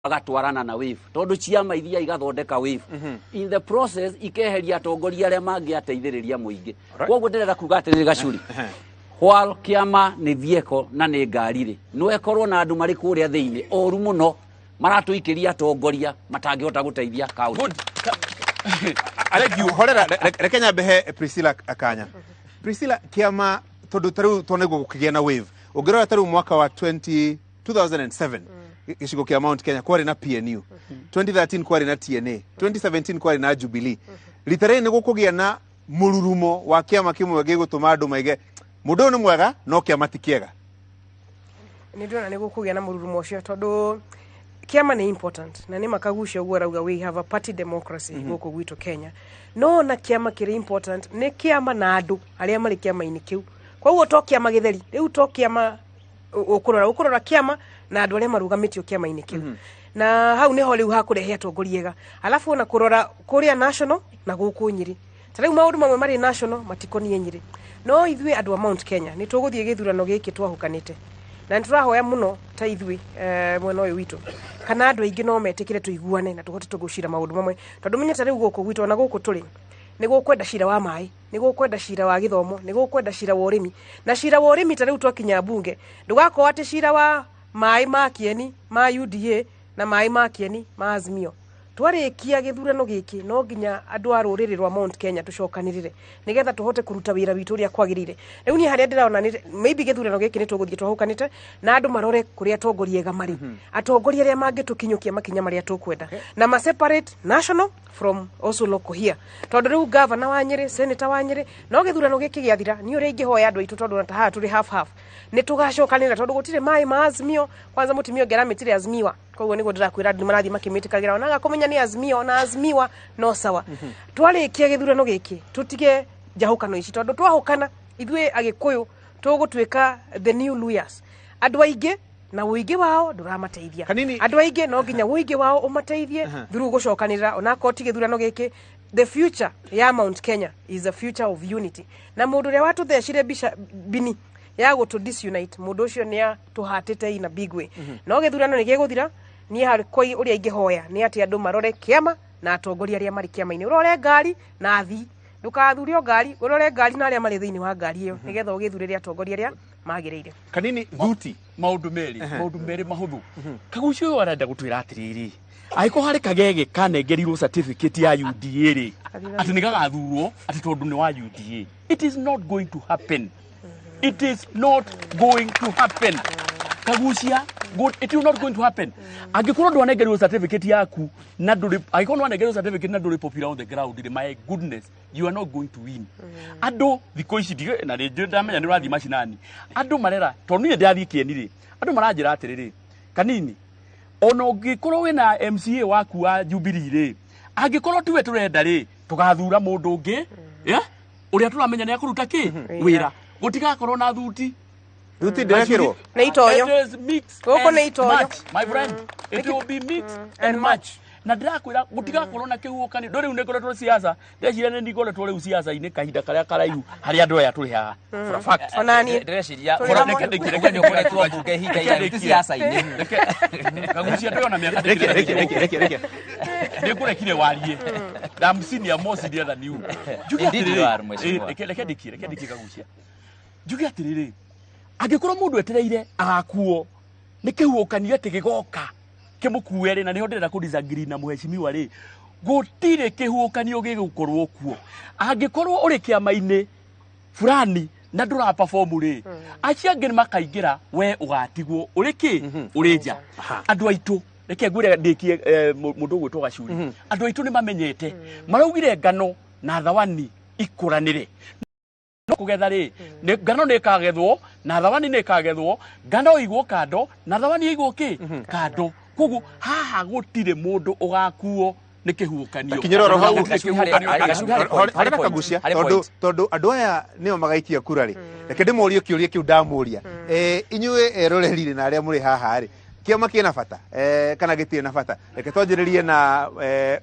agatwarana na wave tondu ciama iria igathondeka wave in the process ikeheria atongoria aria mangiateithiriria muingi koguo ndirenda kuga atiriri Gacuri while kiama ni vehicle na ni ngari ri no ekorwo na andu mari kuria thiini oru muno maratuikiria atongoria matangihota guteithia kaunti. Aregi horera rekenya behe Priscilla akanya. Priscilla kiama tondu taru tonego gukigia na wave ungirora taru mwaka wa 2007 gicigo kia Mount Kenya kwari na PNU 2013 kwari na TNA 2017 kwari na Jubilee litare ni gukugia na mururumo wa kiama kimwe gigutuma andu maige mundu ni mwega no kiama tikiega ni ndona ni gukugia na mururumo ucio tondu kiama ni important na ni makagucia uguo rauga we have a party democracy guku gwitu Kenya no na kiama kiri important ni kiama na andu aria mari kiama-ini kiu koguo to kiama githeri riu to kiama ukurora kiama na andu aria marugamitio kiama-ini kiu na hau niho riu hakurehe atongoriega alafu na kurora kuria national na guku Nyeri tariu maundu mamwe mari national matikonie Nyeri no ithwe andu a Mount Kenya ni tuguthie githurano giki twahukanite na niturahoya muno ta ithwe mwena uyu witu kana andu aingi no metikire tuiguane na tuhote tugucira maundu mamwe tondu menyete riu guku gwitu na guku turi ni gukwenda cira wa mai ni gukwenda cira wa githomo ni gukwenda cira wa urimi na cira wa urimi tariu twakinya bunge ndugako ati cira wa mai ma kieni ma UDA na mai ma kieni ma Azimio twarikia githurano giki no nginya andu a ruriri rwa Mount Kenya tucokanirire nigetha tuhote kuruta wira witu ria kwagirire riu ni haria ndiraona ni maybe githurano giki ni tuguthie twahukanite na andu marore kuria atongoriega mari atongoria aria mangitukinyukia makinya maria tukwenda na ma separate national from also local here tondu riu governor wa Nyeri senator wa Nyeri no githurano giki giathira ni uria ingihoya andu aitu tondu na haha turi half ni tugacokanira tondu gutire mai ma Azimio kwanza mutimio ngeramitire Azimiwa koguo nigo ndirakwira andu marathi makimitikigira onaga kumenya ni Azimio na Azimiwa no sawa twarikia githurano giki tutige njahukano ici tondu twahukana ithwe agikuyu tugutwika the new lawyers andu aingi na uigi wao nduramateithia andu aingi no nginya uigi wao umateithie through gucokanira ona koti githurano giki the future ya Mount Kenya is a future of unity na mundu ria watu thecire bini ya go to disunite mundu ucio ni tuhatite in a big way no githurano ni giguthira ni harikoi uria ingihoya ni ati andu marore kiama na atongoria aria mari kiama-ini urore ngari na athi ndukathurio ngari urore ngari na aria mari thiini wa ngari iyo nigetha ugithurire atongoria aria magirire kanini thuti maundu meri mahuthu kagucio uyu arenda gutwira atiriri aiko hari kagege kanengerirwo certificate ya UDA ri ati ni gagathurwo ati tondu ni wa UDA it is not going to happen it is not going to happen kagucia it is not going to happen angikorwo ndwanengerirwo certificate yaku na nduri agikorwo ndwanengerirwo certificate na nduri popular on the ground my goodness you are not going to win andu thiko ici dige na rĩngĩ ndamenya nĩ ũrathi macinani andu marera tondu niĩ ndathi kieni ri andu maranjira atiriri kanini ona ũngĩkorwo wina MCA waku wa Jubilee ri angikorwo tiwe turenda ri tugathura mundu ungi uria turamenya ni akuruta ki wira gutigakorwo na thuti ndekirwo na itoyo it is mixed goko na itoyo my friend it will be mixed and match na ndirakwira gutigakorwo na kihuukani ndori unikoretwo siasa ndecira ni ndikoretwo riu siasa ine kahinda karia karaihu hari andu aya turi haha for a fact onani ndeciria reke ni ukoretwo bunge hinda ya siasa ine kagucia ndiona miaka reke ndikurekire warie damsini ya mosi dia than you reke ndikire kagucia njugi atiriri angikorwo mundu etereire agakuo ni kihuukani ati gigoka kimukuwe ri na niho ndirenda ku disagree na muheshimiwa ri gutire kihuukanio gigukorwo kuo angikorwo uri kiama-ini fulani na ndura perform ri acia ngeni makaingira we ugatigwo uri ki uri nja andu aitu reke ngwire ndikie mundu gwitwo Gacuri andu aitu ni mamenyete maraugire ngano na thawani ikuranire kugetha ri ngano ni kagethwo na thawani ni kagethwo ngano igwo kando na thawani igwo ki kando kogu haha gutire mundu ugakuo ni kihuukanio kinyiroro hau harina kagucia tondu andu aya nio magaikia kura ri reke ndimurie kiuria kiu ndamuria inyue rorerire na aria muri haha ri kiama kina bata kana gitire na bata reke twanjiririe na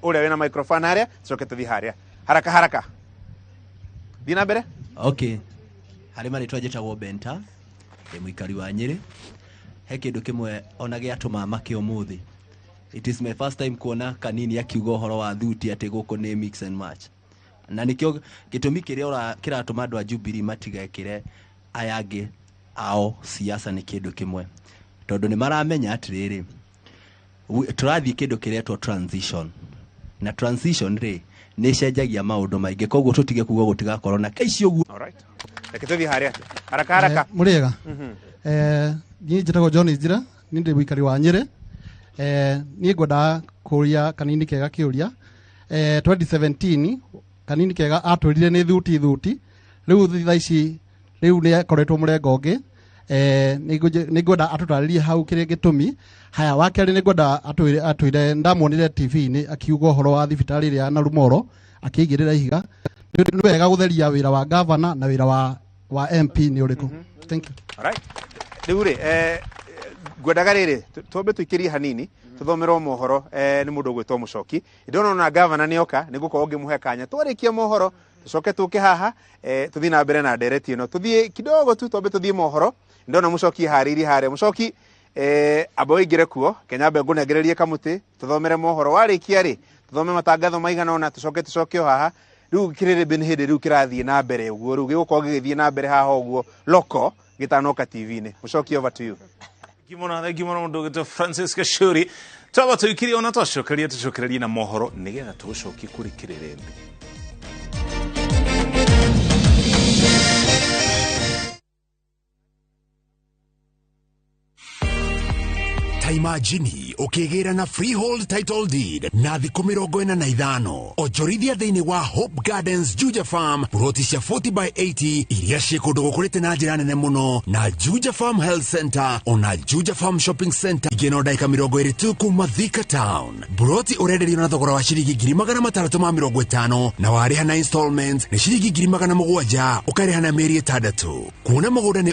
uria wina microphone haria coke tuthi haria haraka dina mbere okay hari mari twajitagwo Benta muikari wa Nyeri he kindu kimwe ona giatuma make umuthi It is my first time kuona Kanini akiuga horo wa thuti ati guko ni mix and match. Na nikio gitumi kiria kiratuma andu a Jubilee matigekire ayangi ao siasa ni kindu kimwe. Tondu ni maramenya atiriri turathie kindu kiretwo transition. Na transition ri ni cenjagia maundu maingi koguo tutige kuga gutigakorwo na kaici uguo. All right. Reketothi haria haraka muriega ni njitagwo John Njira ni ndi wikari wa Nyeri ni ngwenda kuria Kanini Kega kiuria 2017 Kanini Kega atwirire ni thuti riu thitha ici riu ni akoretwo murengo ungi ni ngwenda atutaririe hau kire gitumi haya wakeri ni ngwenda atwire ndamonire TV ni akiuga horo wa thibitari ria na Rumoro akigirira ihiga ni wega gutheria wira wa governor na wira wa MP ni uriku. Thank you. All right. Riure ngwendaga riri twambe tuikirie hanini tuthomerwo mohoro ni mundu gwitwo Mucoki ndona na governor ni oka ni gukorwo ngimuhe kanya twarikie mohoro tucoke tuke haha tuthii na mbere na ndereti ino tuthii kidogo tu twambe tuthii mohoro ndona Mucoki hariri hare Mucoki abo igire kuo Kenya mbe ngunegererie kamuti tuthomere mohoro warikia ri tuthome matangatho maigana ona tucoke haha riu kirire ben hede riu kirathie na mbere uguo riu gigukorwo gigithie na mbere haha uguo loko gitanoka TV ni Mucoki over to you. Thank you mundu gito Francis Kashuri twaba tuikirie ona tucokererie na mohoro nigetha tucokie kuri kirerembe. Imagine ukigera na freehold title deed na thiku 45 ojorithia thiini wa Hope Gardens Juja Farm ploti cia 40/80 iria cikundu gukurite na njira nene muno na Juja Farm Health Center ona Juja Farm Shopping Center igeno daika 20 kuma Thika Town. Ploti urenderio na thogora wa ciringi 650 na wariha na installments ni ciringi 700 ukariha na mieri 6. Kuona mugunda ni